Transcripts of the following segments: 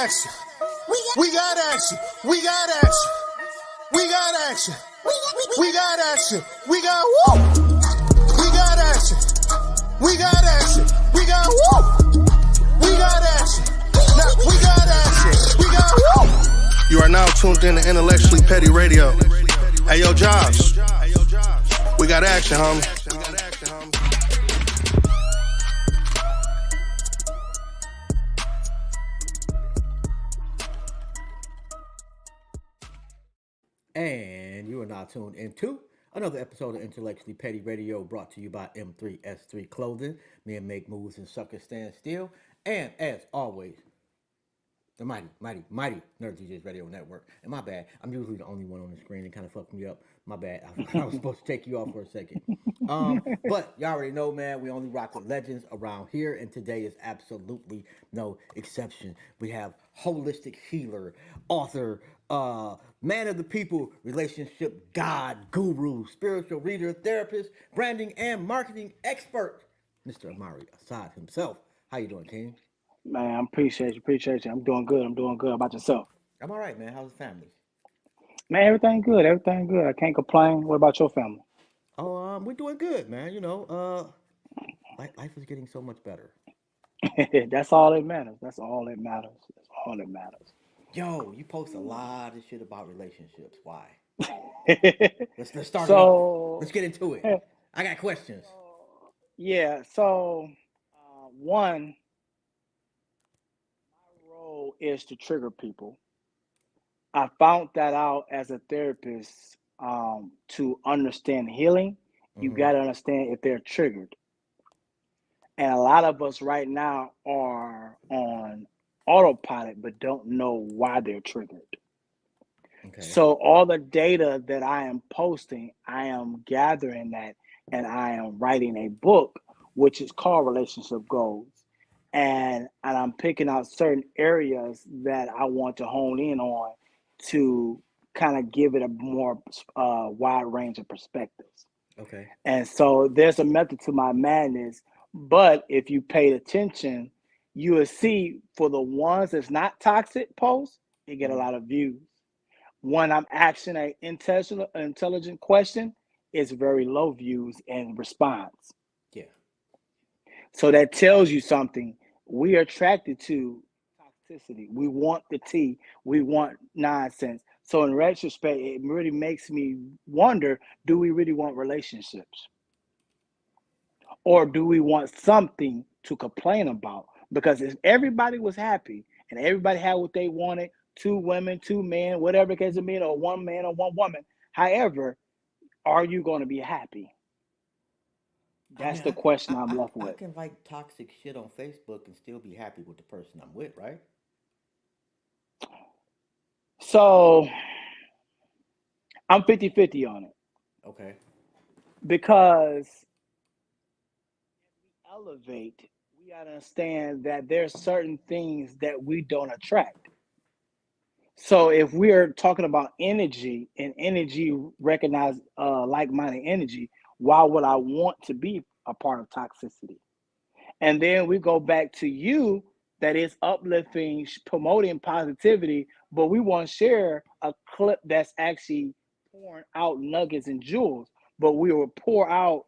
action. We got action. We got action. We got action. We got action. We got woo. We got action. We got action. We got woo. We got action. Now we got action. We got woo. You are now tuned in to Intellectually Petty Radio. Hey, yo, Josh. We got action, homie. And you are now tuned into another episode of Intellectually Petty Radio, brought to you by M3S3 Clothing. Men make moves and suckers stand still. And as always, the mighty Nerd DJs Radio Network. And my bad, I'm usually the only one on the screen. It kind of fucked me up. My bad. I was supposed to take you off for a second. But y'all already know, man, we only rock with legends around here, and today is absolutely no exception. We have holistic healer, author, man of the people, relationship god, guru, spiritual reader, therapist, branding and marketing expert, Mr. Amari, Asad himself. How you doing, King? Man, I appreciate you. I'm doing good. How about yourself? I'm all right, man. How's the family? Man, everything good. I can't complain. What about your family? Oh, we're doing good, man. You know, life is getting so much better. That's all that matters. Yo, you post a lot of shit about relationships. Why? Let's start it So, off. Let's get into it. I got questions. yeah. So, one, my role is to trigger people. I found that out as a therapist. To understand healing, you got to understand if they're triggered. And a lot of us right now are on autopilot, but don't know why they're triggered. Okay. So all the data that I am posting, I am gathering that, and I am writing a book, which is called Relationship Goals. And I'm picking out certain areas that I want to hone in on to kind of give it a more wide range of perspectives. Okay. And so there's a method to my madness, but if you paid attention, you will see for the ones that's not toxic posts, you get a lot of views. When I'm asking an intelligent question, it's very low views and response. Yeah. So that tells you something. We are attracted to toxicity. We want the tea. We want nonsense. So in retrospect, it really makes me wonder, do we really want relationships? Or do we want something to complain about? Because if everybody was happy and everybody had what they wanted, 2 women, 2 men, whatever the case of being, or 1 man or 1 woman, however, are you going to be happy? That's the question I'm left with. I can like toxic shit on Facebook and still be happy with the person I'm with, right? So I'm 50-50 on it. Okay. Because we elevate, we got to understand that there's certain things that we don't attract. So if we're talking about energy, and energy recognize like-minded energy, why would I want to be a part of toxicity? And then we go back to you, that is uplifting, promoting positivity, but we want to share a clip that's actually pouring out nuggets and jewels, but we will pour out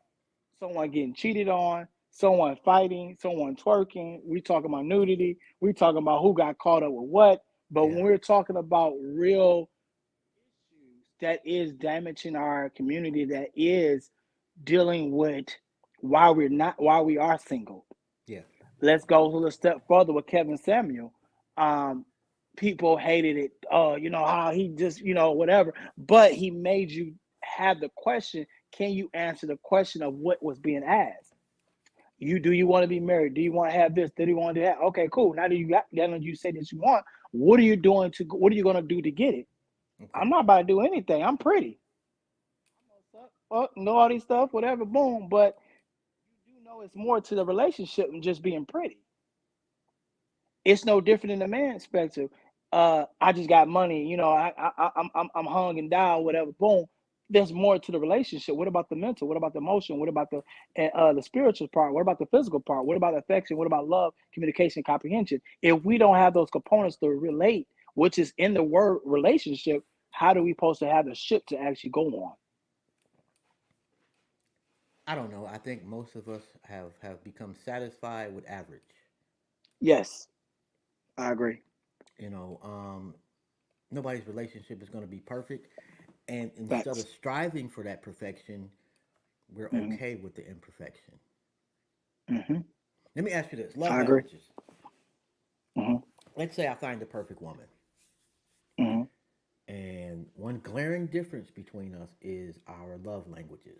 someone getting cheated on, someone fighting, someone twerking. We talking about nudity. We talking about who got caught up with what. But when we're talking about real issues that is damaging our community, that is dealing with why we are single. Yeah. Let's go a little step further with Kevin Samuel. People hated it. You know how he just, whatever. But he made you have the question. Can you answer the question of what was being asked? Do you want to be married? Do you want to have this? Do you want to do that? Okay, cool. Now that you say that you want, what are you going to do to get it? Okay. I'm not about to do anything. I'm pretty. Know all these stuff, whatever, boom. But you do know it's more to the relationship than just being pretty. It's no different in the man's perspective. I just got money, I'm hung and down, whatever, boom. there's more to the relationship. What about the mental? What about the emotion? What about the spiritual part? What about the physical part? What about affection? What about love, communication, comprehension? If we don't have those components to relate, which is in the word relationship, how do we supposed to have the ship to actually go on? I don't know. I think most of us have become satisfied with average. Yes, I agree. You know, nobody's relationship is going to be perfect, and instead of Facts. striving for that perfection, we're Hmm. okay with the imperfection. Hmm. Let me ask you this: love I agree. languages. Hmm. Let's say I find the perfect woman, Hmm. and one glaring difference between us is our love languages.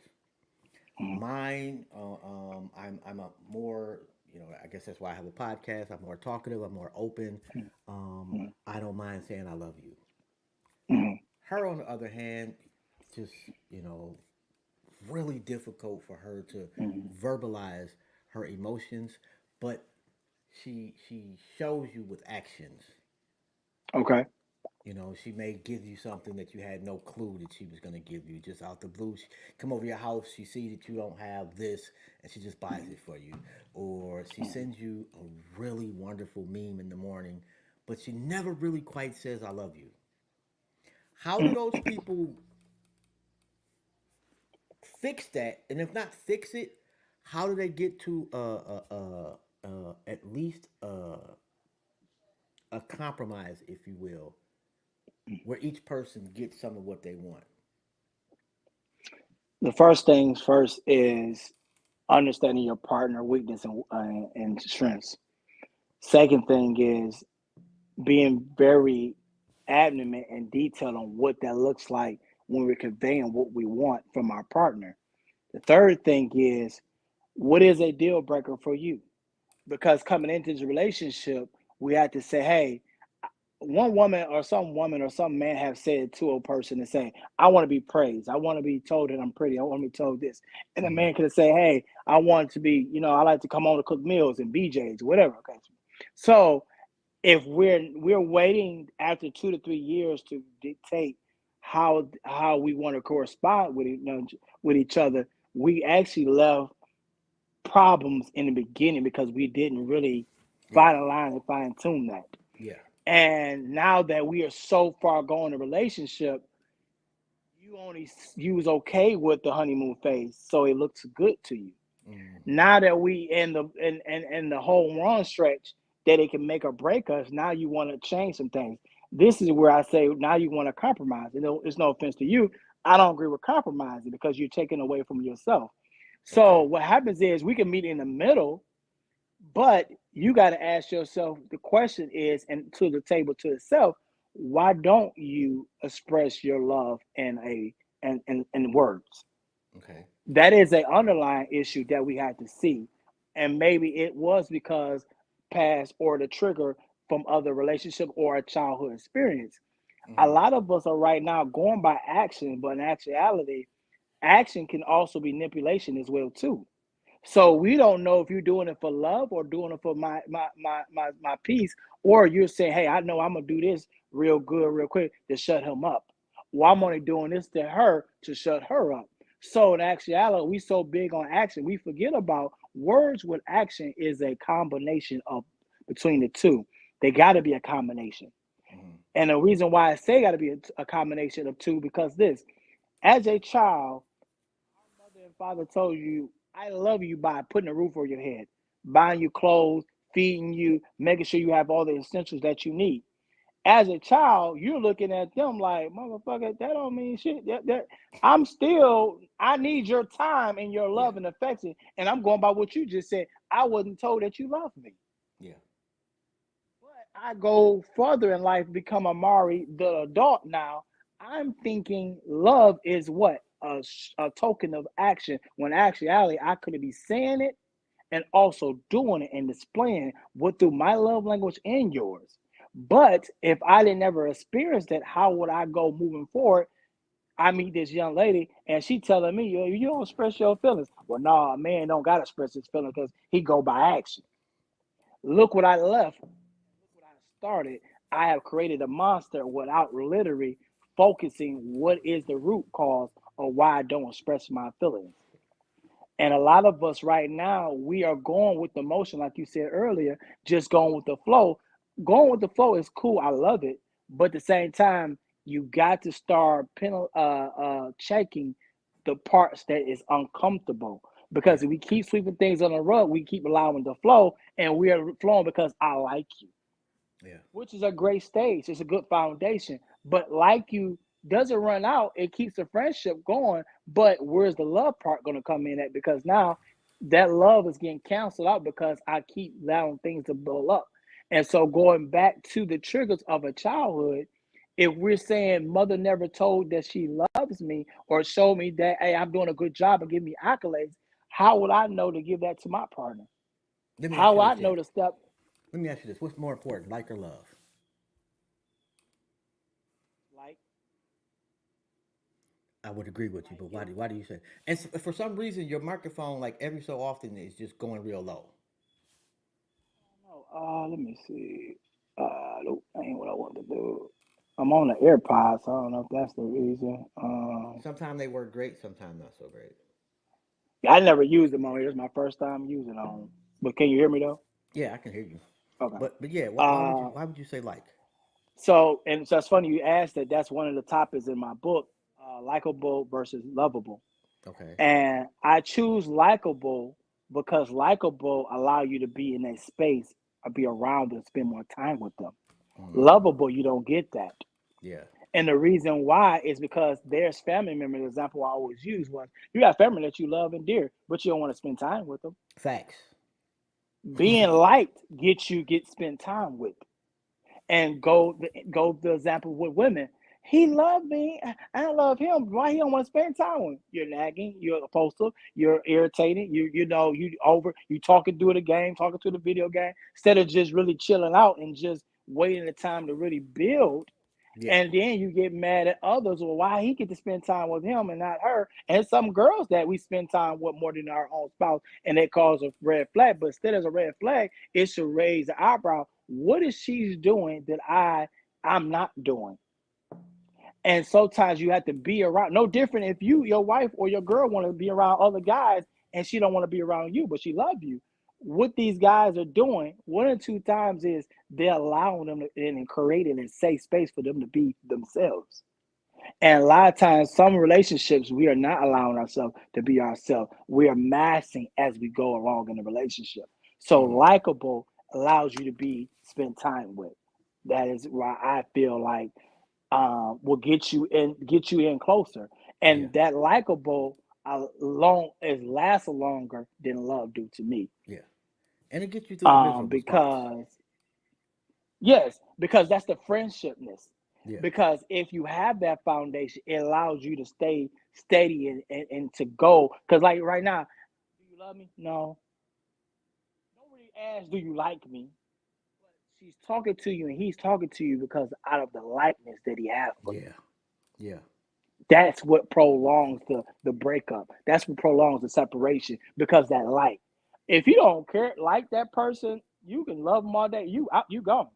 Hmm. Mine, I'm a more, you know, I guess that's why I have a podcast. I'm more talkative. I'm more open. I don't mind saying I love you. Hmm. Her, on the other hand, just, you know, really difficult for her to Hmm. verbalize her emotions, but she shows you with actions. Okay. You know, she may give you something that you had no clue that she was going to give you just out the blue. She come over your house, she sees that you don't have this, and she just buys it for you. Or she sends you a really wonderful meme in the morning, but she never really quite says, I love you. How do those people fix that? And if not fix it, how do they get to at least a compromise, if you will, where each person gets some of what they want? The first things first is understanding your partner weakness and strengths. Second thing is being very adamant and detailed on what that looks like when we're conveying what we want from our partner. The third thing is what is a deal breaker for you? Because coming into this relationship, we have to say, hey, woman or some man have said to a person and say, I want to be praised. I want to be told that I'm pretty. I want to be told this. And a Mm-hmm. man could say, hey, I want to be, I like to come home to cook meals and BJ's, whatever. Okay. So if we're waiting after 2 to 3 years to dictate how we want to correspond with each other, we actually left problems in the beginning because we didn't really Yeah, finalize and fine tune that. yeah. And now that we are so far gone in a relationship, you was okay with the honeymoon phase, so it looks good to you. Mm-hmm. Now that we in the whole run stretch that it can make or break us, now you want to change some things. This is where I say now you want to compromise. It's no offense to you. I don't agree with compromising because you're taking away from yourself. So Okay. what happens is we can meet in the middle, but you got to ask yourself the question is, and to the table to itself, why don't you express your love in words? Okay. That is a underlying issue that we had to see, and maybe it was because past or the trigger from other relationship or a childhood experience. A Mm-hmm. lot of us are right now going by action, but in actuality, action can also be manipulation as well too. So we don't know if you're doing it for love or doing it for my peace, or you're saying, "Hey, I know I'm gonna do this real good, real quick to shut him up." Well, I'm Okay. only doing this to her to shut her up. So in actuality, we so big on action, we forget about words with action is a combination of between the two. They got to be a combination, Mm-hmm. and the reason why I say got to be a combination of two because this, as a child, mother and father told you, I love you by putting a roof over your head, buying you clothes, feeding you, making sure you have all the essentials that you need. As a child, you're looking at them like, motherfucker, that don't mean shit. I need your time and your Yeah. love and affection. And I'm going by what you just said. I wasn't told that you love me. Yeah. But I go further in life, become Amari, the adult now. I'm thinking love is what? A token of action. When actuality, I could be saying it and also doing it and displaying what through my love language and yours. But if I didn't ever experience that, how would I go moving forward? I meet this young lady and she telling me, you don't express your feelings. Well, no, a man don't got to express his feelings because he go by action. Look what I left. What I started, I have created a monster without literally focusing what is the root cause or why I don't express my feelings. And a lot of us right now, we are going with the motion, like you said earlier, just going with the flow. Going with the flow is cool. I love it. But at the same time, you got to start checking the parts that is uncomfortable. Yeah. Because if we keep sweeping things on the rug, we keep allowing the flow, and we are flowing because I like you, Yeah. which is a great stage. It's a good foundation. But like you doesn't run out. It keeps the friendship going. But where's the love part going to come in at? Because now that love is getting canceled out because I keep allowing things to build up. And so going back to the triggers of a childhood, if we're saying mother never told that she loves me or showed me that, hey, I'm doing a good job and give me accolades, how would I know to give that to my partner? Let me ask How you would I this, know then. to step Let me ask you this: what's more important, like or love? like I would agree with you, like but why? it? Why do you say? And for some reason, your microphone, like every so often, is just going real low. Oh, let me see. Nope, that ain't what I want to do. I'm on the AirPods, so I don't know if that's the reason. Sometimes they work great, sometimes not so great. Yeah, I never used them on here. This is my first time using them. But can you hear me though? Yeah, I can hear you. Okay. But yeah, Uh, why would you say like? so it's funny you asked that. That's one of the topics in my book, likable versus lovable. Okay. And I choose likable because likable allow you to be in that space or be around and spend more time with them. Mm, Lovable, you don't get that. yeah. And the reason why is because there's family members. The example I always use was you got family that you love and dear, but you don't want to spend time with them. Facts. Being liked gets you get spend time with. And go the example with women. He loved me. I love him. Why he don't want to spend time with me? You're nagging. You're opposed. You're irritating. You talking through the game, talking through the video game instead of just really chilling out and just waiting the time to really build. Yeah. And then you get mad at others. Well, why he get to spend time with him and not her? And some girls that we spend time with more than our own spouse, and they cause a red flag. But instead of a red flag, it should raise the eyebrow. What is she doing that I'm not doing? And sometimes you have to be around. No different if your wife or your girl want to be around other guys and she don't want to be around you, but she love you. What these guys are doing, one or two times is they're allowing them to, and creating a safe space for them to be themselves. And a lot of times, some relationships, we are not allowing ourselves to be ourselves. We are masking as we go along in the relationship. So, Mm, likable allows you to be spend time with. That is why I feel like will get you in closer, yeah. and that likable long is lasts longer than love do to me. Yeah. And it gets you through the miserable spots. Because yes, because that's the friendshipness. Yeah. Because if you have that foundation, it allows you to stay steady and to go. Because like right now, do you love me? No. Don't really ask, do you like me? But she's talking to you and he's talking to you because out of the likeness that he has for you. Yeah. Yeah. That's what prolongs the breakup. That's what prolongs the separation because that like. If you don't care like that person, you can love them all day. You gone.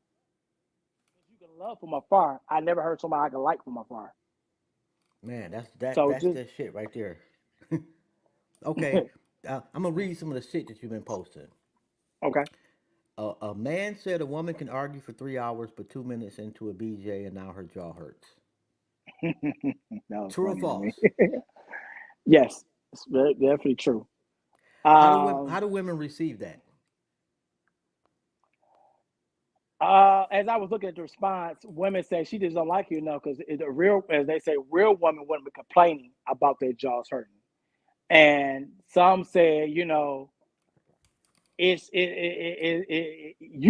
You can love from afar. I never heard somebody I can like from afar. Man, that So that's just that shit right there. Okay. I'm gonna read some of the shit that you've been posting. okay. A man said a woman can argue for 3 hours, but 2 minutes into a BJ and now her jaw hurts. That was True or funny to me. false? Yes, it's definitely true. How Um, do women receive that? as I was looking at the response, women say she just don't like you enough because the real, as they say, real women wouldn't be complaining about their jaws hurting. And some say, you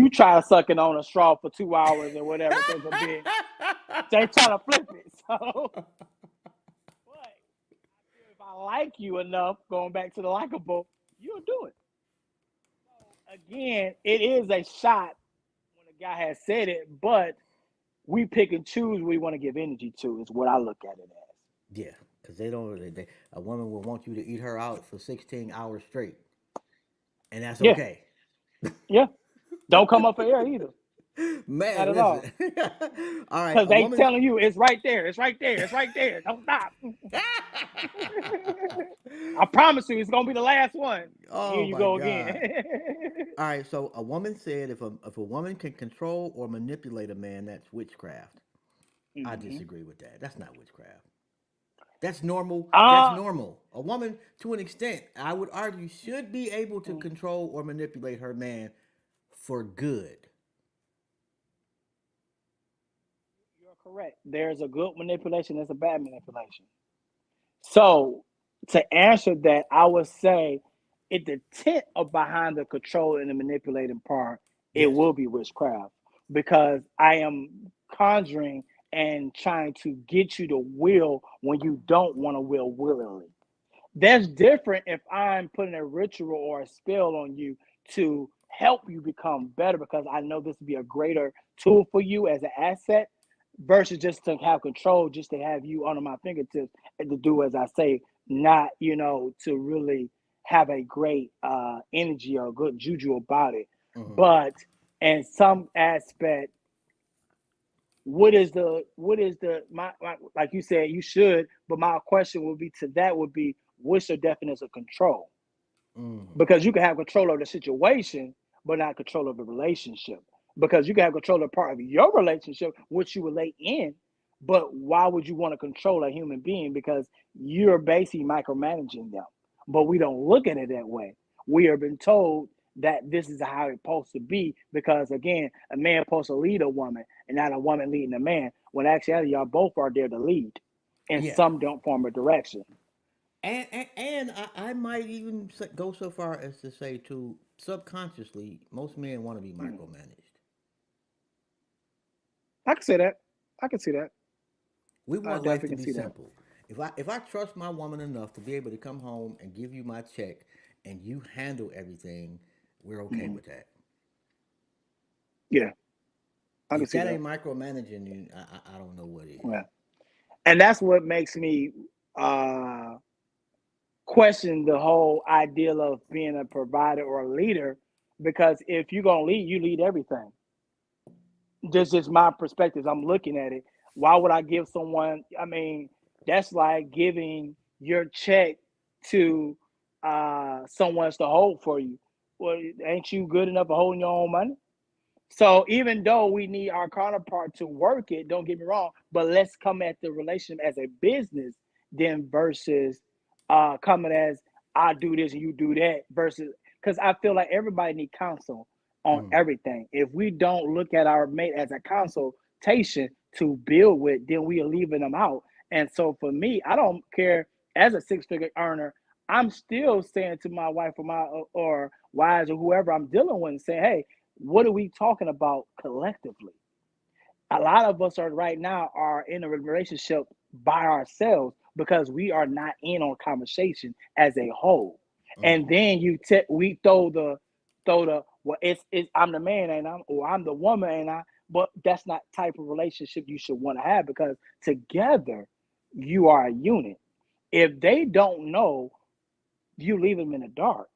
try to suck it on a straw for 2 hours or whatever because of being they try to flip it. So, but if I like you enough, going back to the likable, you'll do it. So again, it is a shot when a guy has said it, but we pick and choose we want to give energy to. Is what I look at it as. Yeah, because they don't. A woman will want you to eat her out for 16 hours straight, and that's Yeah, okay. yeah. Don't come up for air either. Man, Not at all. listen. All right, Because a they woman's. telling you it's right there, it's right there, it's right there. Don't stop. I promise you, it's gonna be the last one. Here Oh you my go again. God. All right, so a woman said if a woman can control or manipulate a man, that's witchcraft. I hmm disagree with that. That's not witchcraft. That's normal. That's Uh, normal. A woman, to an extent, I would argue, should be able to control or manipulate her man for good. you're correct. There's a good manipulation, there's a bad manipulation. So to answer that, I would say if the intent of behind the control and the manipulating part, it Yes. will be witchcraft because I am conjuring and trying to get you to will when you don't want to will willingly. That's different if I'm putting a ritual or a spell on you to help you become better because I know this will be a greater tool for you as an asset versus just to have control, just to have you under my fingertips and to do as I say, not, to really have a great energy or good juju about it. Hmm. But in some aspect, what is the my like you said you should, but my question would be to that would be what's the definition of control, Hmm. because you can have control of the situation but not control of the relationship, because you can have control of part of your relationship which you relate in, but why would you want to control a human being because you're basically micromanaging them, but we don't look at it that way. We have been told that this is how it's supposed to be because again a man supposed to lead a woman and not a woman leading a man when actually y'all both are there to lead and Yeah. some don't form a direction. And I might even go so far as to say, too, subconsciously, most men want to be Mm. micromanaged. I can see that. I can see that. We I want life definitely to can be see that. simple. If I trust my woman enough to be able to come home and give you my check and you handle everything, we're okay Mhm. with that. Yeah, I can If see that that. ain't micromanaging you, I don't know what is. Yeah, and that's what makes me uh, question the whole ideal of being a provider or a leader. Because if you're gonna lead, you lead everything. Just my perspective. I'm looking at it. Why would I give someone? I mean, that's like giving your check to someone else to hold for you. Well, ain't you good enough for holding your own money? So even though we need our counterpart to work it, don't get me wrong, but let's come at the relationship as a business then versus coming as I do this and you do that versus because I feel like everybody need counsel on Mm. everything. If we don't look at our mate as a consultation to build with, then we are leaving them out. And so for me, I don't care as a six-figure earner, I'm still saying to my wife or my or wives or whoever I'm dealing with, saying, "Hey, what are we talking about collectively?" A lot of us are right now are in a relationship by ourselves because we are not in on conversation as a whole. Mm. And then we throw the well, it's I'm the man and I'm or I'm the woman and I, but that's not type of relationship you should want to have because together you are a unit. If they don't know, you leave them in the dark.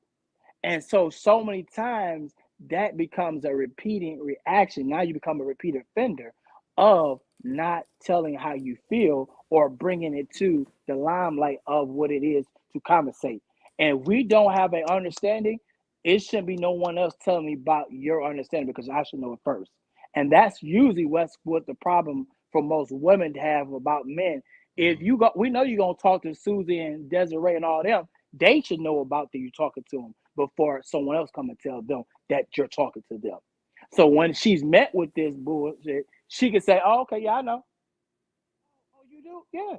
And so many times that becomes a repeating reaction. Now you become a repeat offender of not telling how you feel or bringing it to the limelight of what it is to compensate. And if we don't have an understanding, it shouldn't be no one else telling me about your understanding because I should know it first. And that's usually what the problem for most women to have about men. If Mm. you go, we know you're gonna talk to Susie and Desiree and all them. They should know about that you talking to them before someone else come and tell them that you're talking to them. So when she's met with this bullshit, she can say, "Oh, okay, yeah, I know. Oh, you do? Yeah."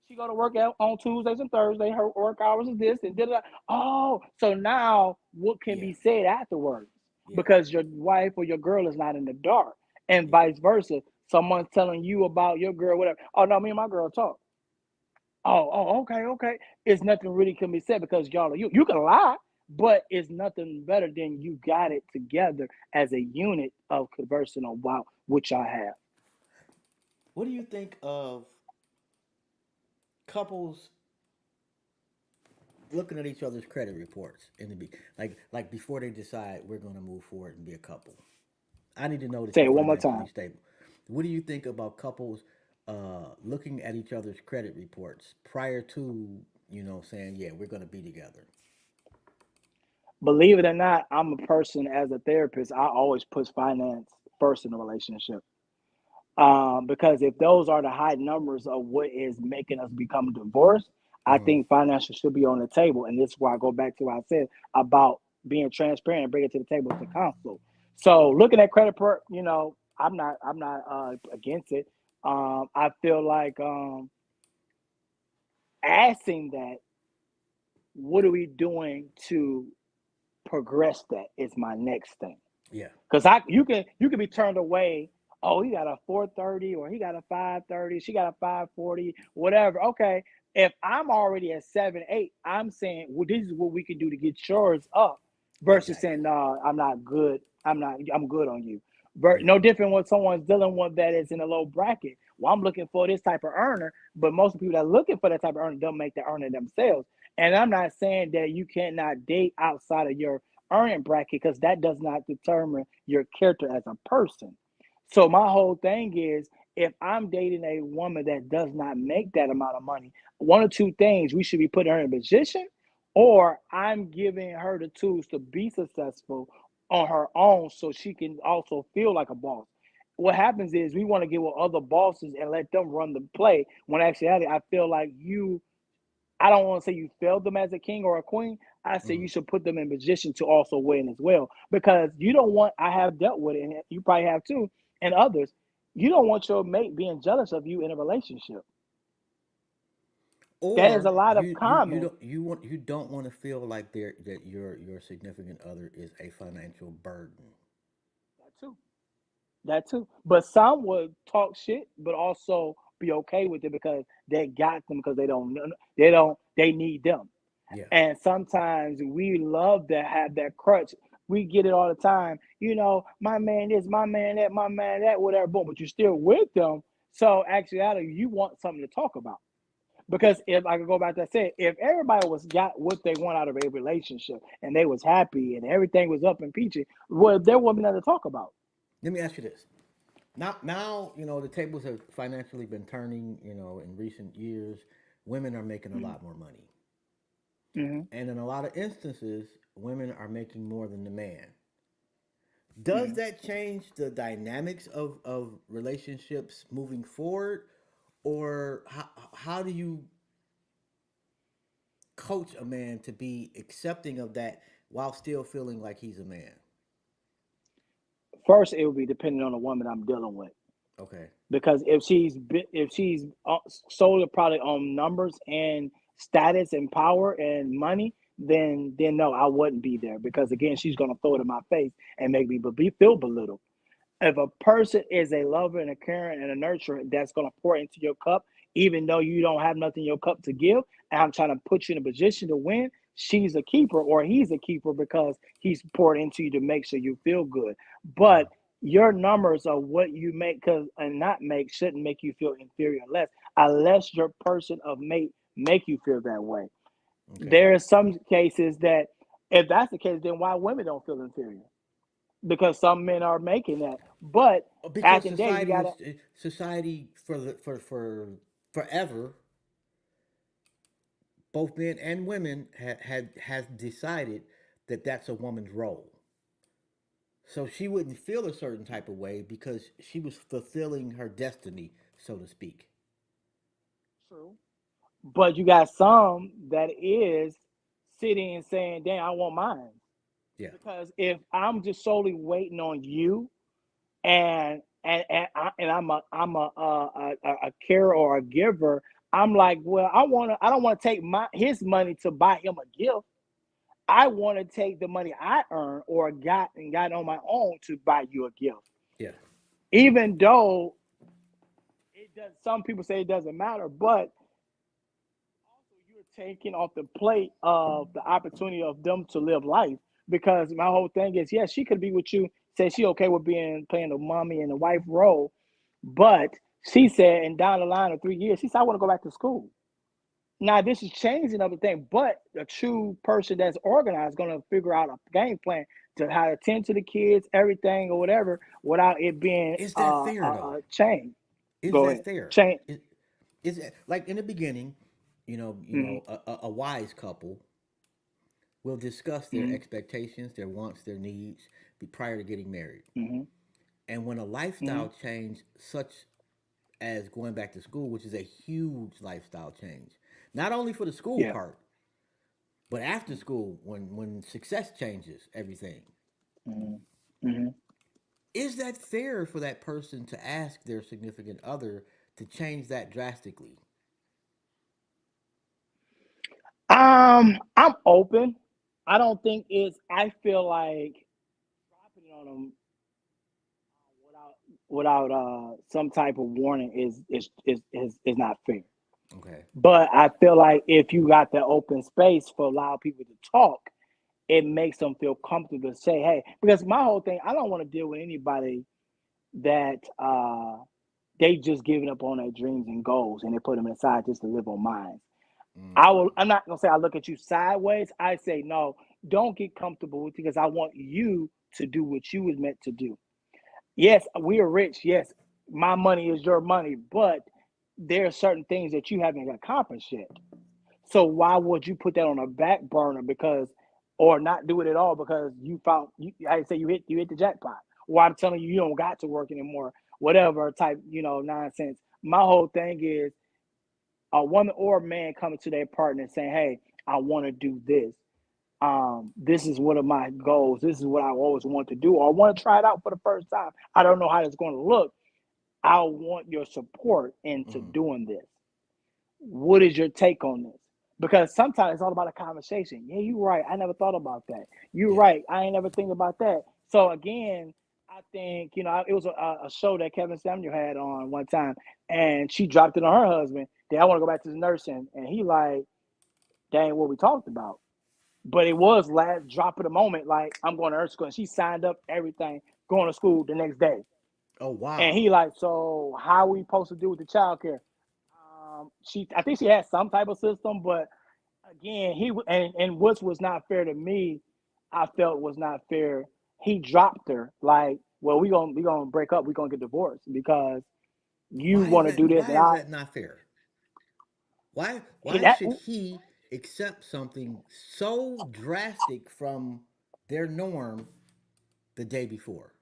She go to work out on Tuesdays and Thursdays. Her work hours is this and da. Oh, so now what can Yeah. be said afterwards? Yeah. Because your wife or your girl is not in the dark, and Yeah. vice versa. Someone's telling you about your girl, whatever. Oh no, me and my girl talk. Oh, okay, okay. It's nothing really can be said because y'all are you can lie, but it's nothing better than you got it together as a unit of conversing about what y'all have. What do you think of couples looking at each other's credit reports in the like before they decide we're going to move forward and be a couple? I need to know that Say you're it one more financially time. stable. What do you think about couples looking at each other's credit reports prior to, saying, yeah, we're going to be together? Believe it or not, I'm a person as a therapist. I always put finance first in a relationship. Because if those are the high numbers of what is making us become divorced, I Mm-hmm. think financial should be on the table. And this is why I go back to what I said about being transparent and bring it to the table to counsel. So looking at credit per, I'm not against it. I feel like asking that, what are we doing to progress that is my next thing. Yeah. Because you can be turned away. Oh, he got a 430 or he got a 530. She got a 540, whatever. Okay. If I'm already at 7, 8, I'm saying, well, this is what we can do to get yours up versus Exactly. saying, no, I'm not good. I'm good on you. Yeah. No different when someone's dealing with that is in a low bracket. Well, I'm looking for this type of earner, but most people that are looking for that type of earner don't make the earner themselves. And I'm not saying that you cannot date outside of your earning bracket because that does not determine your character as a person. So my whole thing is if I'm dating a woman that does not make that amount of money, one or two things we should be putting her in a position, or I'm giving her the tools to be successful on her own so she can also feel like a boss. What happens is we want to get with other bosses and let them run the play. When actually, I feel like I don't want to say you failed them as a king or a queen. I say Mm-hmm. you should put them in position to also win as well. Because you don't want, I have dealt with it, and you probably have too, and others. You don't want your mate being jealous of you in a relationship. That is a Or lot of you common. don't want to feel like that your significant other is a financial burden. That too. That too. But some would talk shit, but also be okay with it because they got them because they need them. Yeah. And sometimes we love to have that crutch. We get it all the time. My man this, my man that, whatever. Boom, but you're still with them. So actually, you want something to talk about. Because if I could go back to that, say, if everybody was got what they want out of a relationship and they was happy and everything was up and peachy, well, there wouldn't be nothing to talk about. Let me ask you this. Now, the tables have financially been turning, in recent years. Women are making a Mm-hmm. lot more money. Mm-hmm. And in a lot of instances, women are making more than the man. Does Mm-hmm. that change the dynamics of relationships moving forward? Or how do you coach a man to be accepting of that while still feeling like he's a man? First, it would be depending on the woman I'm dealing with. Okay. Because if she's solely probably on numbers and status and power and money, then no, I wouldn't be there because again, she's gonna throw it in my face and make me feel belittled. If a person is a lover and a carer and a nurturer that's going to pour into your cup, even though you don't have nothing in your cup to give, and I'm trying to put you in a position to win, she's a keeper or he's a keeper because he's poured into you to make sure you feel good. But your numbers of what you make cause and not make shouldn't make you feel inferior unless your person of mate make you feel that way. Okay. There are some cases that if that's the case, then why women don't feel inferior? Because some men are making that. But at Because the end of the day, you gotta society for forever, both men and women has decided that that's a woman's role. So she wouldn't feel a certain type of way because she was fulfilling her destiny, so to speak. true. But you got some that is sitting and saying, "Damn, I want mine." Yeah. Because if I'm just solely waiting on you, and I'm a carer or a giver, I'm like, well, I don't want to take his money to buy him a gift. I want to take the money I earned or got on my own to buy you a gift. Yeah. Even though it does, some people say it doesn't matter, but also you're taking off the plate of the opportunity of them to live life. Because my whole thing is, yes, she could be with you, say she okay with being playing the mommy and the wife role, but she said, and down the line of 3 years, she said, I want to go back to school. Now this is changing other thing, but a true person that's organized is gonna figure out a game plan to how to attend to the kids, everything or whatever, without it being Is that fair though? a change. Is Go that ahead, fair? change. Is it like in the beginning, Mm-hmm, a wise couple will discuss their mm-hmm, expectations, their wants, their needs prior to getting married. mm-hmm, And when a mm-hmm. lifestyle change, such as going back to school, which is a huge lifestyle change, not only for the school Yeah. part, but after school, when success changes everything, Mm-hmm, mm-hmm. is that fair for that person to ask their significant other to change that drastically? I'm open. I don't think it's. I feel like dropping it on them without some type of warning is not fair. Okay. But I feel like if you got the open space for allow people to talk, it makes them feel comfortable to say, "Hey," because my whole thing, I don't want to deal with anybody that they just giving up on their dreams and goals and they put them aside just to live on mine. Mm, I'm not gonna say I look at you sideways. I say no, don't get comfortable with it because I want you to do what you was meant to do. Yes, we are rich. Yes, my money is your money, but there are certain things that you haven't accomplished yet. So why would you put that on a back burner because, or not do it at all because you found I say you hit the jackpot. Or I'm telling you you don't got to work anymore. Whatever type nonsense. My whole thing is a woman or a man coming to their partner and saying, "Hey, I want to do this. This is one of my goals. This is what I always want to do. Or I want to try it out for the first time. I don't know how it's going to look. I want your support into mm, doing this. What is your take on this? Because sometimes it's all about a conversation. Yeah, you're right. I never thought about that. You're yeah. right. I ain't never think about that. So again, I think it was a show that Kevin Samuel had on one time, and she dropped it on her husband. That I want to go back to the nursing, and he like, dang, what we talked about. But it was last drop of the moment. Like I'm going to her school, and she signed up everything, going to school the next day. Oh And wow. he like, so how we supposed to do with the child care? I think she had some type of system, but again, and which was not fair to me. I felt was not fair. He dropped her like, well, we gonna break up. We gonna get divorced because you Why is want to that? do this, Why and is I that not fair? Why? it Why should he accept something so drastic from their norm the day before?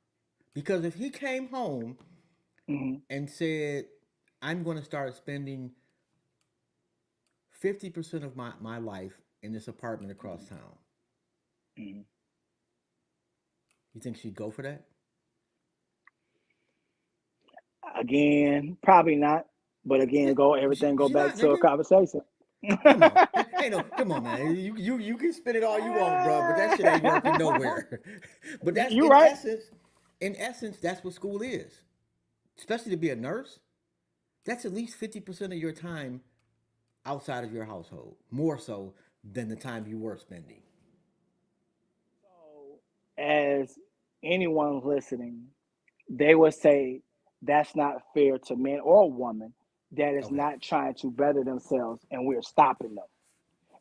Because if he came home mhm, and said, "I'm going to start spending 50% of my life in this apartment across town," mhm. you think she'd go for that? Again, probably not. But again, Yeah, go everything go she back not, to a nigga. conversation. Come on, hey, no, come on, man. You can spend it all you want, bro, but that shit ain't working nowhere. But that's You're right. in essence, that's what school is. Especially to be a nurse, that's at least 50% of your time outside of your household, more so than the time you were spending. So, as anyone listening, they would say that's not fair to men or woman that is Okay, not trying to better themselves and we're stopping them.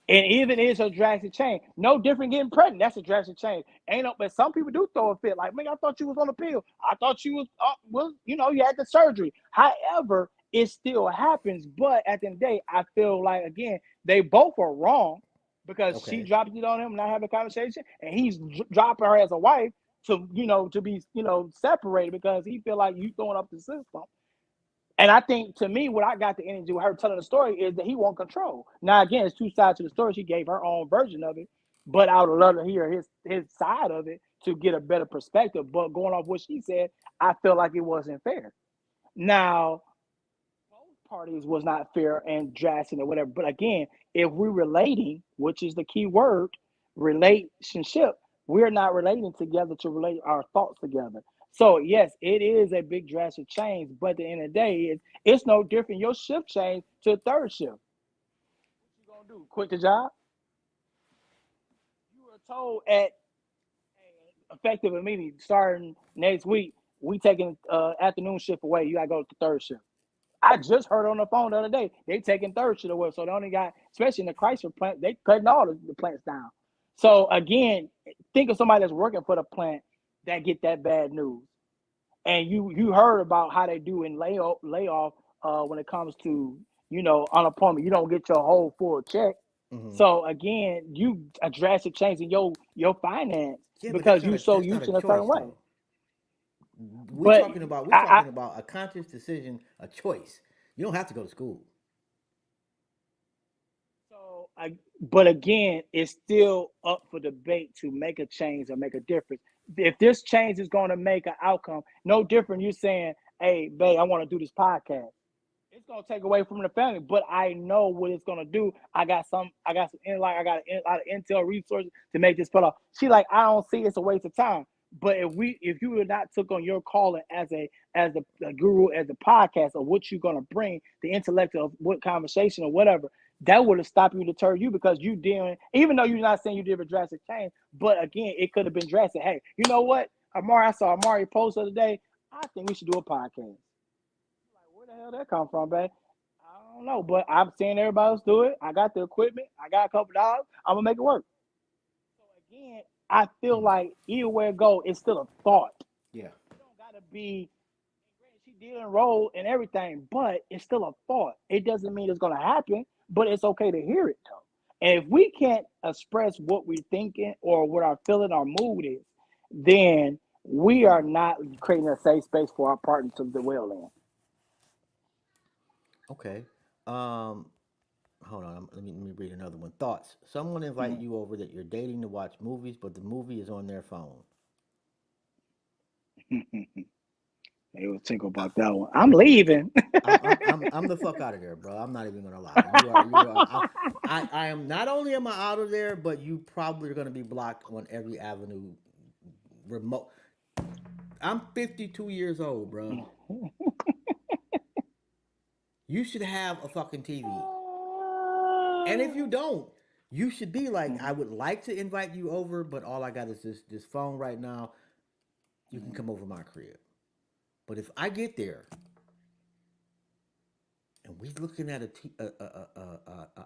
And even is a drastic change. No different getting pregnant. That's a drastic change. Ain't no, but some people do throw a fit. Like, man, I thought you was on the pill. I thought you was, you had the surgery. However, it still happens. But at the end of the day, I feel like again they both are wrong because she okay. dropped it on him, not having a conversation, and he's dropping her as a wife to to be separated because he feel like you throwing up the system. And I think to me, what I got the energy with her telling the story is that he want control. Now, again, it's two sides to the story. She gave her own version of it, but I would love to hear his side of it to get a better perspective. But going off what she said, I feel like it wasn't fair. Now, both parties was not fair and drastic or whatever. But again, if we're relating, which is the key word, relationship, we're not relating together to relate our thoughts together. So yes, it is a big drastic change, but at the end of the day, it's no different. Your shift change to a third shift. What you gonna do? Quit the job? You were told at effective immediately starting next week, we taking afternoon shift away. You gotta go to the third shift. I just heard on the phone the other day they taking third shit away, so they only got, especially in the Chrysler plant, they cutting all the plants down. So again, think of somebody that's working for the plant that get that bad news, and you heard about how they do in layoff when it comes to unemployment. You don't get your whole full check. Mm-hmm. So again, you a drastic change in your finance Yeah, but because you so that's not used a to a certain choice way. though. But We're I talking about a conscious decision, a choice. You don't have to go to school. but again, it's still up for debate to make a change or make a difference. If this change is going to make an outcome, no different. You saying, "Hey, babe, I want to do this podcast." It's gonna take away from the family, but I know what it's gonna do. I got some inlight, I got a lot of intel resources to make this put off. She like, I don't see it's a waste of time. But if you would not took on your calling as a guru, as a podcast of what you're gonna bring, the intellect of what conversation or whatever, that would have stopped you, deter you because you didn't. Even though you're not saying you did a drastic change, but again, it could have been drastic. Hey, you know what, Amari? I saw Amari post the other day. I think we should do a podcast. Like, where the hell that come from, babe? I don't know, but I'm seeing everybody else do it. I got the equipment. I got a couple dollars. I'm gonna make it work. So again, I feel Mm. like either way it go, it's still a thought. Yeah. You don't gotta be. She did enroll and everything, but it's still a thought. It doesn't mean it's gonna happen, but it's okay to hear it though. And if we can't express what we're thinking or what our feeling, our mood is, then we are not creating a safe space for our partner to dwell in. Okay. Um, hold on. Let me read another one. Thoughts. Someone invite Mhm. you over that you're dating to watch movies, but the movie is on their phone. They will think about that one. I'm leaving. I'm the fuck out of there, bro. I'm not even gonna lie. You are. I am not only am I out of there, but you probably are gonna be blocked on every avenue. Remote. I'm 52 years old, bro. You should have a fucking TV. And if you don't, you should be like, I would like to invite you over, but all I got is this phone right now. You can come over my crib. But if I get there and we looking at a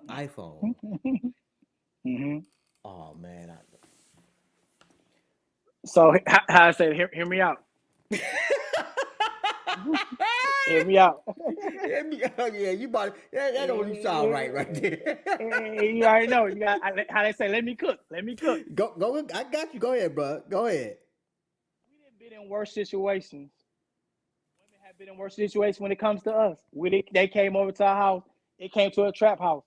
iPhone, Mhm. oh man, So how I said, hear me out. Hear me out. oh yeah, you bought that don't even sound right right there. You already know. You got how they say. Let me cook. Let me cook. Go, I got you. Go ahead, bro. Go ahead. We done been in worse situations. Women have been in worse situations when it comes to us. They came over to our house. It came to a trap house.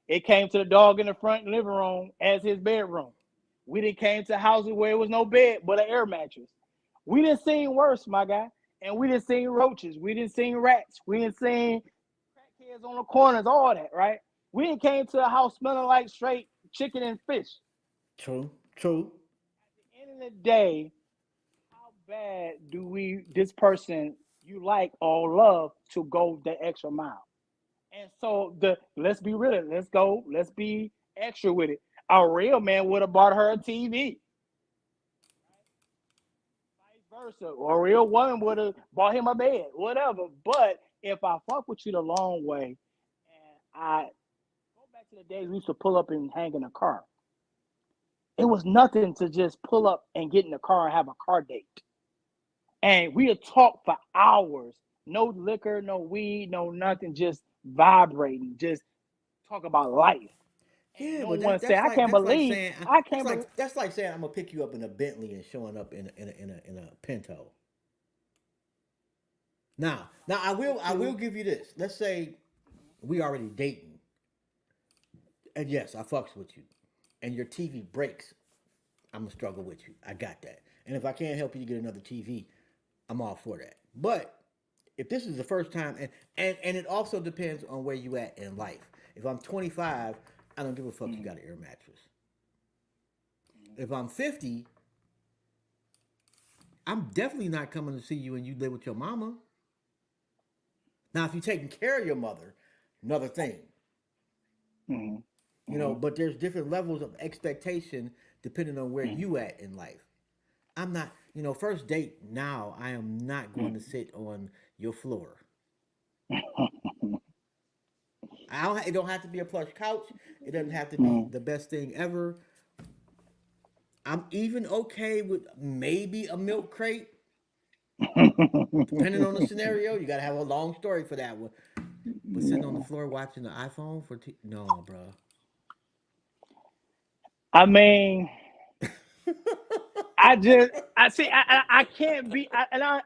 It came to the dog in the front living room as his bedroom. We didn't came to houses where it was no bed but an air mattress. We didn't seen worse, my guy. And we didn't seen roaches. We didn't seen rats. We didn't seen crackheads on the corners, all that, right? We didn't came to a house smelling like straight chicken and fish. True. True. At the end of the day, how bad do we this person you like or love to go the extra mile? And so the let's be real, let's be extra with it. A real man would have bought her a TV, vice versa. Or a real woman would have bought him a bed, whatever. But if I fuck with you the long way, and I go back to the days we used to pull up and hang in a car, it was nothing to just pull up and get in the car and have a car date. And we would talk for hours. No liquor, no weed, no nothing, just vibrating, just talk about life. And Yeah, no but one said, I can't that's like believe, saying I can't believe. that's like saying I'm gonna pick you up in a Bentley and showing up in a Pinto. Now I will You. give you this. Let's say we already dating, and yes, I fucks with you, and your TV breaks. I'm gonna struggle with you. I got that. And if I can't help you to get another TV, I'm all for that. But if this is the first time, and it also depends on where you at in life. If I'm 25, I don't give a fuck. You got an air mattress. If I'm 50, I'm definitely not coming to see you and you live with your mama. Now, if you're taking care of your mother, another thing. Mm-hmm. You know, Mm-hmm. but there's different levels of expectation depending on where you at in life. I'm not, first date now, I am not going to sit on your floor. It don't have to be a plush couch. It doesn't have to be Mm. the best thing ever. I'm even okay with maybe a milk crate, depending on the scenario. You gotta have a long story for that one. But sitting on the floor watching the iPhone no, bro. I mean, I see, I can't be, I'm not,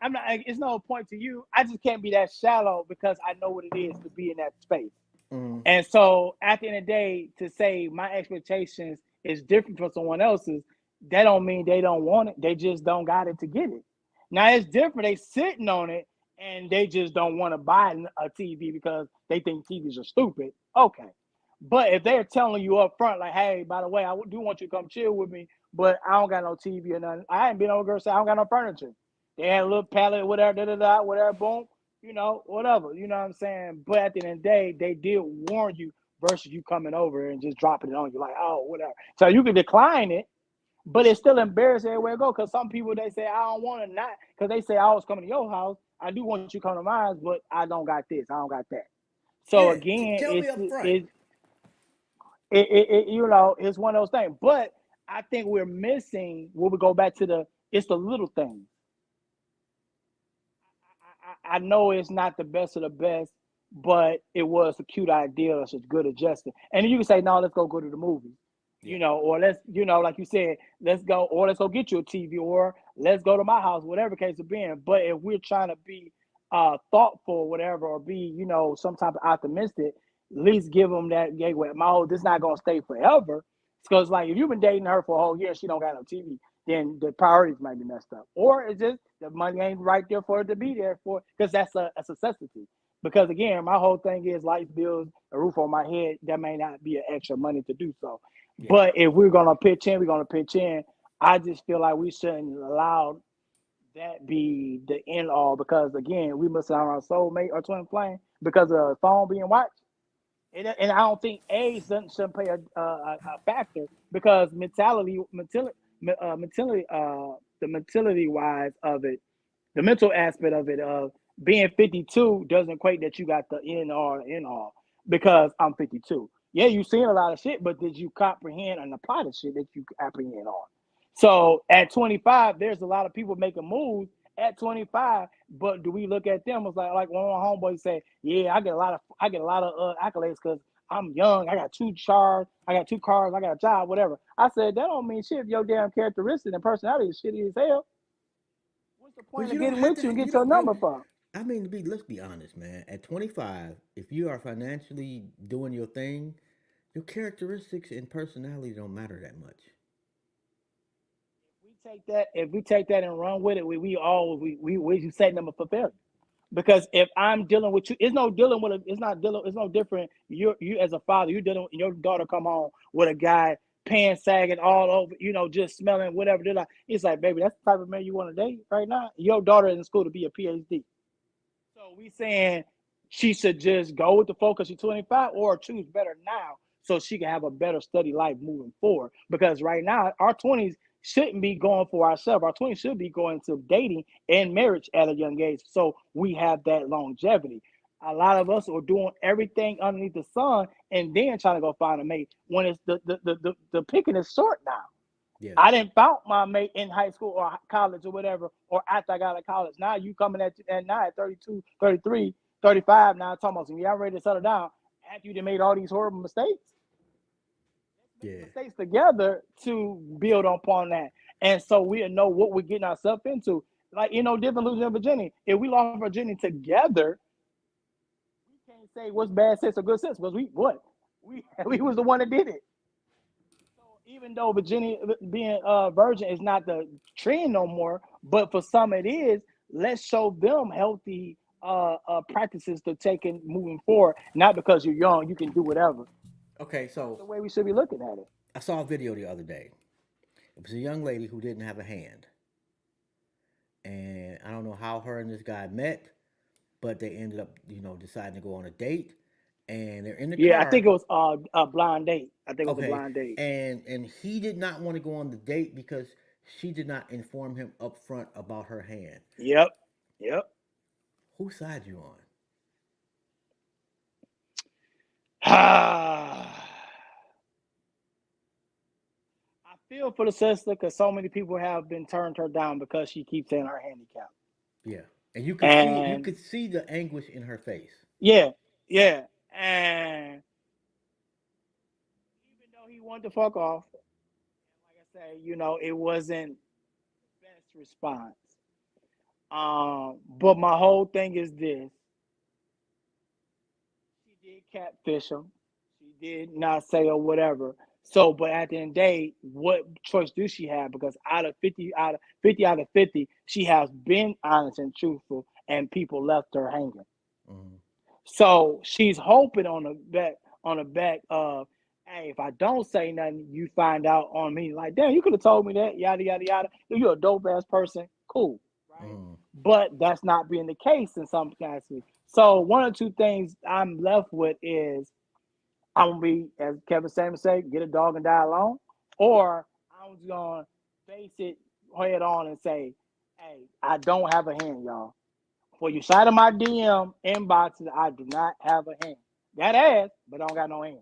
it's no point to you. I just can't be that shallow because I know what it is to be in that space. Mm, And so at the end of the day, to say my expectations is different from someone else's, that don't mean they don't want it. They just don't got it to get it. Now it's different. They sitting on it and they just don't want to buy a TV because they think TVs are stupid. Okay. But if they're telling you up front, like, hey, by the way, I do want you to come chill with me, but I don't got no TV or nothing. I ain't been over girl say I don't got no furniture. They had a little pallet, whatever, da da da, whatever, boom, whatever. You know what I'm saying? But at the end of the day, they did warn you versus you coming over and just dropping it on you, like, oh, whatever. So you can decline it, but it's still embarrassing everywhere I go. Because some people they say I don't want to not because they say I was coming to your house. I do want you to come to mine, but I don't got this. I don't got that. So yeah, again, tell me up front. it's one of those things. But I think we're missing when we go back to it's the little things. I know it's not the best of the best, but it was a cute idea. It's a good adjustment. And then you can say, no, let's go to the movies, Yeah, or let's, like you said, let's go, or let's go get you a TV, or let's go to my house, whatever case it being. But if we're trying to be thoughtful, or whatever, or be, some type of optimistic, at least give them that gateway. This is not gonna stay forever. Because like if you've been dating her for a whole year, and she don't got no TV, then the priorities might be messed up. Or it's just the money ain't right there for it to be there for because that's a necessity. Because again, my whole thing is lights, bills, a roof on my head. That may not be an extra money to do so. yeah. But if we're gonna pitch in, we're gonna pitch in. I just feel like we shouldn't allow that be the end all because again, we must have our soulmate or twin flame because of the phone being watched. And I don't think age shouldn't play a factor because the mentality wise of it, the mental aspect of it, of being 52 doesn't equate that you got the in all because I'm 52. Yeah, you've seen a lot of shit, but did you comprehend and apply the shit that you apprehend on? So at 25, there's a lot of people making moves at 25, but do we look at them as like one of my homeboys say, yeah, I get a lot of accolades because I'm young, I got two cars, I got a job, whatever. I said that don't mean shit if your damn characteristic and personality is shitty as hell. What's the Well, point of you don't getting have with to. you and You get your don't. number from? I mean, let's be honest, man. At 25, if you are financially doing your thing, your characteristics and personality don't matter that much. If we take that and run with it, we setting them up for failure. Because if I'm dealing with you, it's no different. You as a father, you dealing with your daughter come home with a guy pants sagging all over, just smelling whatever they're like. It's like, baby, that's the type of man you want to date right now. Your daughter is in school to be a PhD. So we saying she should just go with the focus. She's 25 or choose better now so she can have a better study life moving forward. Because right now, our 20s shouldn't be going for ourselves. Our 20s should be going to dating and marriage at a young age. So we have that longevity. A lot of us are doing everything underneath the sun and then trying to go find a mate when it's the picking is short now. Yeah. I didn't found my mate in high school or college or whatever, or after I got out of college. Now you coming at now at 32, 33, 35. Now talking about some, yeah, I'm ready to settle down after you done made all these horrible mistakes. Make the Yeah. mistakes together to build upon that. And so we know what we're getting ourselves into. Like, different losing a virginity. If we lost virginity together, we can't say what's bad sense or good sense because we was the one that did it. So even though Virginia being virgin is not the trend no more, but for some it is. Let's show them healthy practices to take in moving forward. Not because you're young, you can do whatever. Okay, That's so the way we should be looking at it. I saw a video the other day. It was a young lady who didn't have a hand, and I don't know how her and this guy met, but they ended up, deciding to go on a date, and they're in the Yeah, I think car. it was a blind date. I think it was a Okay, blind date. and he did not want to go on the date because she did not inform him up front about her hand. Yep, yep. Whose side you on? I feel for the sister because so many people have been turned her down because she keeps saying her handicap. Yeah, and you And could see the anguish in her face. yeah, yeah. And even though he wanted to fuck off, like I say, it wasn't the best response. But my whole thing is this: she did catfish him. She did not say or whatever. So, but at the end of the day, what choice do she have? Because out of 50, she has been honest and truthful, and people left her hanging. Mm-hmm. So she's hoping on the back of, hey, if I don't say nothing, you find out on me. Like, damn, you could have told me that, yada yada yada. You're a dope ass person, cool, right? Mm-hmm. But that's not being the case in some capacity. So one or two things I'm left with is I'm gonna be, as Kevin Samuels say, get a dog and die alone, or I'm just gonna face it head on and say, hey, I don't have a hand, y'all. For you slide in my DM inboxes, I do not have a hand. Got ass, but I don't got no hand.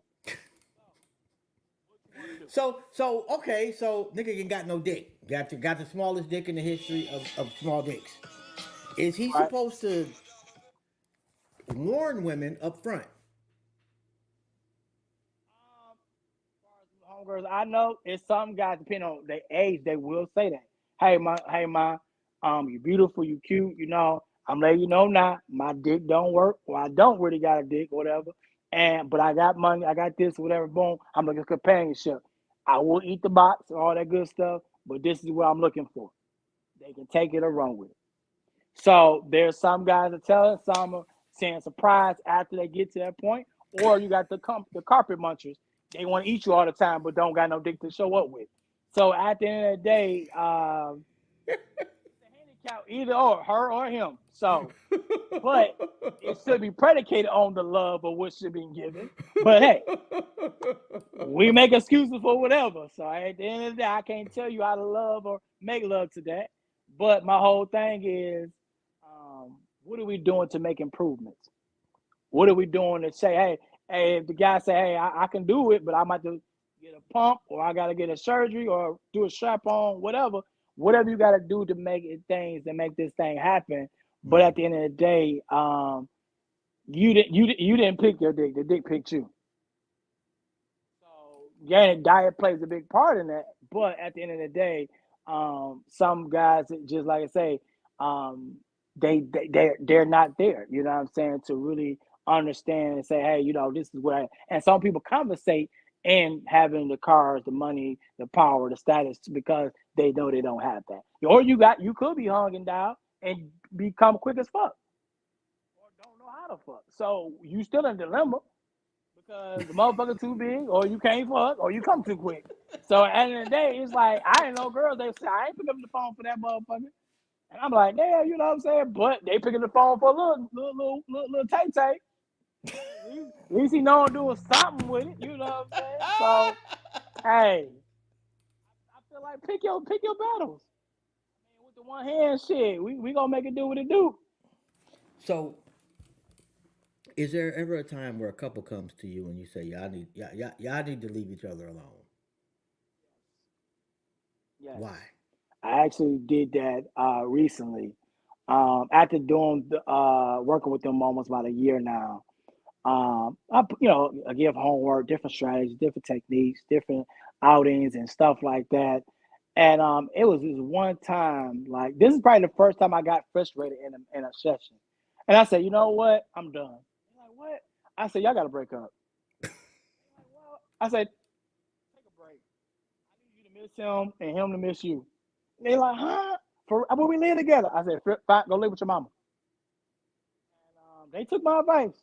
What you want to do? So okay, so nigga ain't got no dick. Got the smallest dick in the history of small dicks. Is he Right? supposed to warn women up front? Homegirls, I know it's some guys, depending on their age, they will say that. Hey, you beautiful, you cute, I'm letting you know now, my dick don't work, or I don't really got a dick, or whatever. But I got money, I got this, whatever, boom. I'm looking for companionship. I will eat the box, all that good stuff, but this is what I'm looking for. They can take it or run with it. So there's some guys that tell us, some are saying surprise after they get to that point, or you got the carpet munchers. They want to eat you all the time, but don't got no dick to show up with. So at the end of the day, it's a handicap either or her or him. So, but it should be predicated on the love of what should be given. But hey, we make excuses for whatever. So at the end of the day, I can't tell you how to love or make love to that. But my whole thing is, what are we doing to make improvements? What are we doing to say, hey, if the guy say, hey, I can do it, but I might have to get a pump, or I got to get a surgery, or do a strap on, whatever you got to do to make it things and make this thing happen. But Mm-hmm. at the end of the day, you didn't pick your dick. The dick picked you. So yeah, diet plays a big part in that. But at the end of the day, some guys, just like I say, um, they're not there. You know what I'm saying? To really understand and say, hey, this is what I. And some people compensate in having the cars, the money, the power, the status, because they know they don't have that. Or you could be hung and down and become quick as fuck, or don't know how to fuck. So you still in a dilemma because the motherfucker too big, or you can't fuck, or you come too quick. So at the end of the day, it's like I ain't no girls. They say I ain't picking up the phone for that motherfucker, and I'm like, damn, you know what I'm saying? But they picking the phone for a little tay tay. At least he know I'm doing something with it. You know what I'm saying? So hey, I feel like pick your battles. I mean, with the one hand shit, we gonna make it do what it do. So is there ever a time where a couple comes to you and you say y'all need to leave each other alone? Yes, Why? I actually did that recently. After doing working with them almost about a year now, I give homework, different strategies, different techniques, different outings and stuff like that. And it was this one time, like this is probably the first time I got frustrated in a session. And I said, you know what? I'm done. They're like, what? I said, y'all got to break up. They're like, well, I said, take a break. I need you to miss him and him to miss you. They like, huh? For when we live together, I said, fine, go live with your mama. And they took my advice.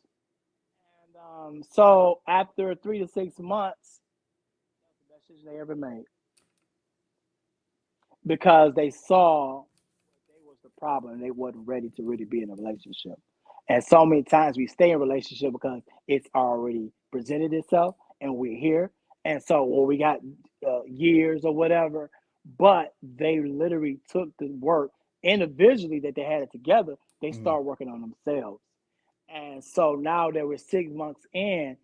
And so after 3 to 6 months, that was the best decision they ever made because they saw they was the problem and they wasn't ready to really be in a relationship. And so many times we stay in a relationship because it's already presented itself and we're here. And so, well, we got years or whatever, but they literally took the work individually that they had it together. They Mm-hmm. start working on themselves. And so now that we're 6 months in,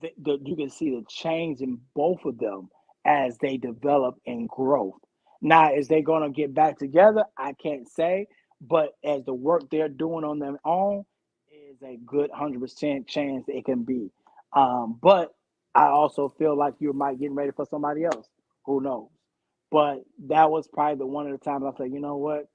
you can see the change in both of them as they develop and grow. Now, is they going to get back together? I can't say, but as the work they're doing on their own is a good 100% chance it can be. But I also feel like you might getting ready for somebody else. Who knows? But that was probably the one of the times I said, you know what?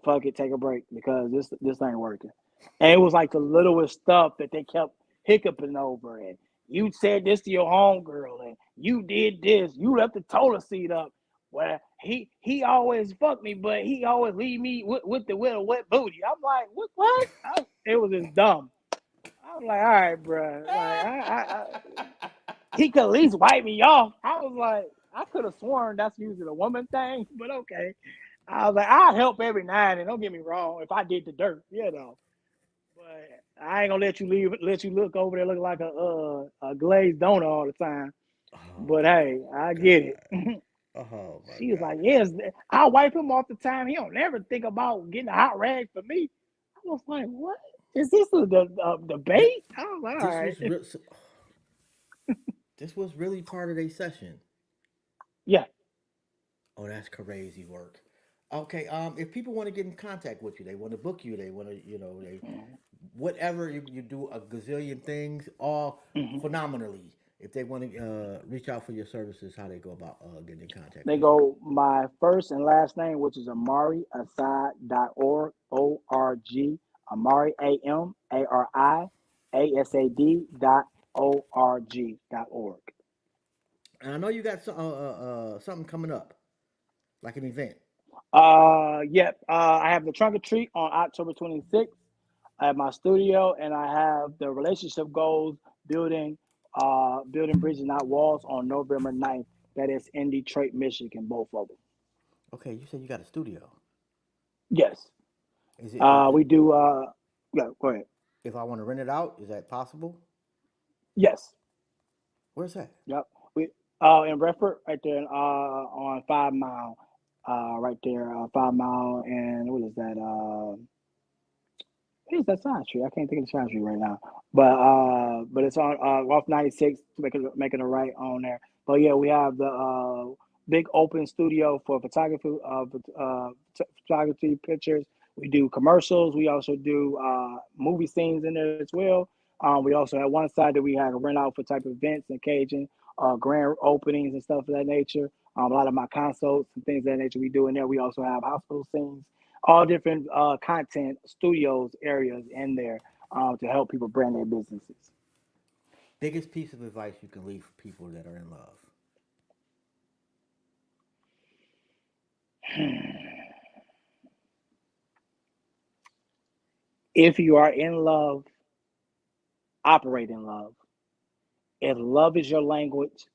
Fuck it, take a break because this ain't working. And it was like the littlest stuff that they kept hiccuping over. And you said this to your homegirl, and you did this. You left the toilet seat up. Well, he always fuck me, but he always leave me with a wet booty. I'm like, what? It was just dumb. I'm like, all right, bro. Like he could at least wipe me off. I was like, I could have sworn that's usually a woman thing, but okay. I was like, I'll help every now and then. Don't get me wrong. If I did the dirt, but I ain't gonna let you look over there looking like a glazed donut all the time. Oh But hey, my I get God. it. Oh my She was God. like, yes, I'll wipe him off the time. He don't never think about getting a hot rag for me. I was like, what? Is this a Th- debate? I was like, all this right. was this was really part of their session. Yeah. Oh, that's crazy work. Okay, if people want to get in contact with you, they want to book you, they want to, they whatever you do a gazillion things, all Mhm. phenomenally. If they want to reach out for your services, how they go about getting in contact They with you. go my first and last name, which is Amari Asad.org, ORG, Amari AMARI ASAD.org. And I know you got something coming up, like an event. Yep. I have the trunk or treat on October 26th. I have my studio, and I have the relationship goals building, building bridges, not walls, on November 9th. That is in Detroit, Michigan, both of them. Okay, you said you got a studio. Yes. Is it We do. Yeah. Go ahead. if I want to rent it out? Is that possible? Yes. Where's that? Yep. We in Redford, right there, on 5 Mile, right there, 5 Mile, and what is that? What is that sign street? I can't think of the sign street right now. But it's on off 96, making a right on there. But yeah, we have the big open studio for photography, photography pictures. We do commercials. We also do movie scenes in there as well. We also have one side that we have rent out for type of events, occasion, grand openings and stuff of that nature. A lot of my consults and things of that nature we do in there. We also have hospital scenes, all different content studios areas in there to help people brand their businesses. Biggest piece of advice you can leave for people that are in love. If you are in love, operate in love. If love is your language,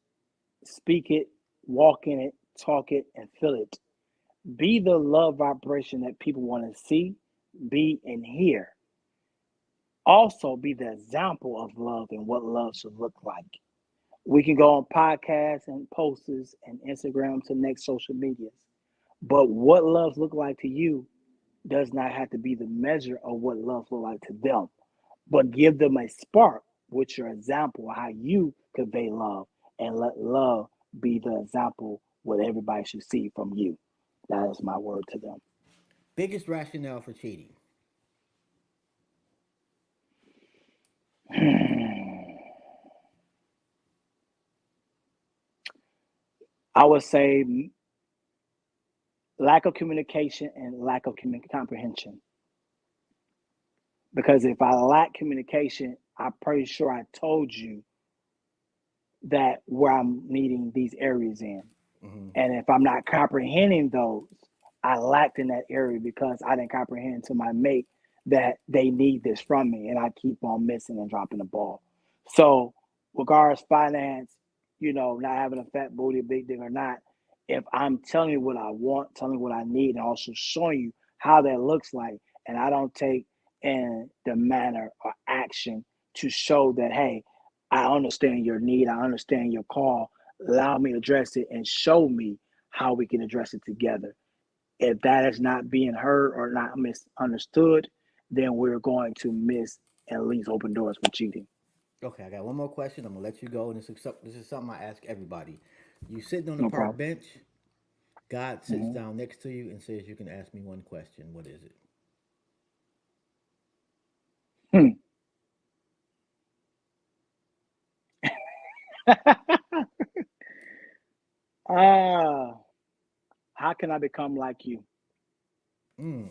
speak it, walk in it, talk it, and feel it. Be the love vibration that people want to see, be, and hear. Also, be the example of love and what love should look like. We can go on podcasts and posters and Instagram to next social medias. But what love look like to you does not have to be the measure of what love look like to them. But give them a spark with your example of how you convey love, and let love be the example what everybody should see from you. That is my word to them. Biggest rationale for cheating. I would say lack of communication and lack of comprehension. Because if I lack communication, I'm pretty sure I told you that where I'm needing these areas in. Hmm. And if I'm not comprehending those, I lacked in that area because I didn't comprehend to my mate that they need this from me, and I keep on missing and dropping the ball. So, regardless finance, not having a fat booty, a big dick or not, if I'm telling you what I want, telling you what I need, and also showing you how that looks like, and I don't take in the manner or action to show that, hey, I understand your need, I understand your call, allow me to address it and show me how we can address it together. If that is not being heard or not misunderstood, then we're going to miss at least open doors for cheating. Okay, I got one more question. I'm gonna let you go, and this is something I ask everybody. You sitting on the No park problem. bench. God sits Hmm. down next to you and says, "You can ask me one question. What is it?" Hmm. Ah, how can I become like you? Mm,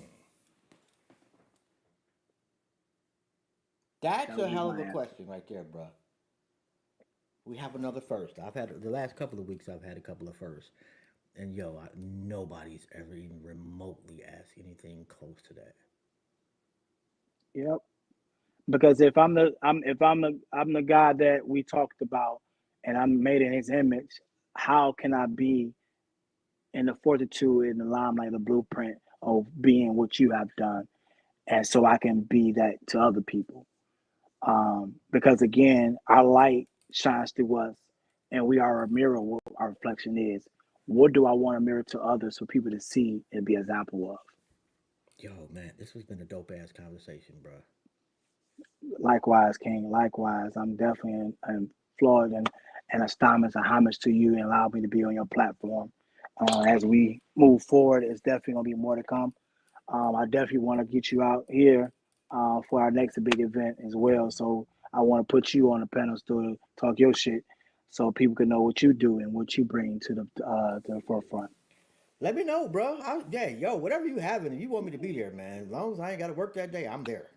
That that's would a be hell of my a answer. question right there, bro. We have another first. I've had the last couple of weeks. I've had a couple of firsts, and nobody's ever even remotely asked anything close to that. Yep. Because if I'm the guy that we talked about, and I'm made in His image, how can I be in the fortitude in the limelight, the blueprint of being what you have done, and so I can be that to other people. Because again, our light shines through us, and we are a mirror. What our reflection is. What do I want to mirror to others for people to see and be an example of? Yo, man, this has been a dope ass conversation, bro. Likewise, King. Likewise, I'm definitely in floored and astonished and homage to you and allow me to be on your platform. As we move forward, it's definitely gonna be more to come. I definitely want to get you out here for our next big event as well. So I want to put you on the pedestal to talk your shit, so people can know what you do and what you bring to the forefront. Let me know, bro. Yeah, yo, whatever you having, if you want me to be there, man. As long as I ain't got to work that day, I'm there.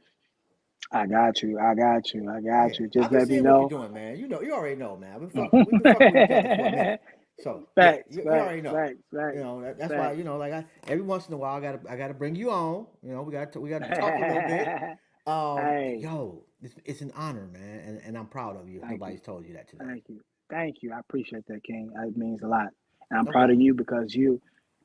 I got you. I got you. I Yeah, got you. I've Just been let me seeing what you're know. doing, man. You already know, man. We've been fucking with each other for a minute. So yeah, Facts, you facts, already know. facts, facts, That's why facts. like every once in a while I gotta bring you on. We gotta talk a little bit. Hey, It's an honor, man, and I'm proud of you. If thank you. nobody's told you that today, Thank you. Thank you. I appreciate that, King. It means a lot. And I'm no proud of doubt. you because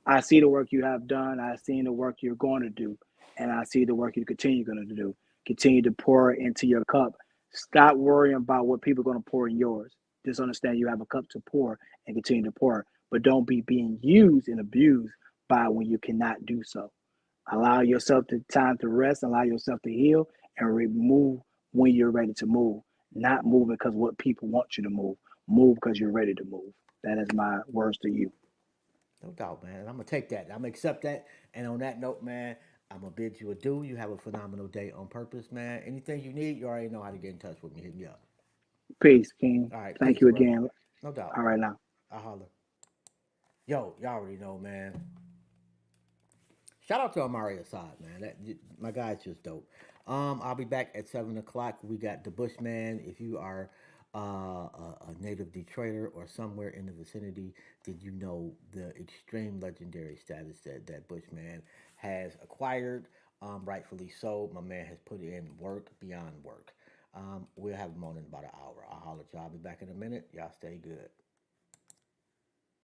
I see the work you have done. I've seen the work you're going to do. And I see the work you continue going to do. Continue to pour into your cup. Stop worrying about what people are going to pour in yours. Just understand you have a cup to pour and continue to pour. But don't be being used and abused by when you cannot do so. Allow yourself the time to rest, allow yourself to heal, and remove when you're ready to move. Not move because what people want you to move. Move because you're ready to move. That is my words to you. No doubt, man. I'm gonna take that. I'm gonna accept that. And on that note, man, I'm gonna bid you adieu. You have a phenomenal day on purpose, man. Anything you need, you already know how to get in touch with me. Hit me up. Peace, King. All right, Thank peace, you bro. again. No doubt. All right now. I holler. Yo, y'all already know, man. Shout out to Amari Asad, man. My guy's just dope. I'll be back at 7 o'clock. We got the Bushman. If you are a native Detroiter or somewhere in the vicinity, did you know the extreme legendary status that Bushman has acquired? Rightfully so. My man has put in work beyond work. We'll have him on in about an hour. I'll holler at y'all. I'll be back in a minute. Y'all stay good.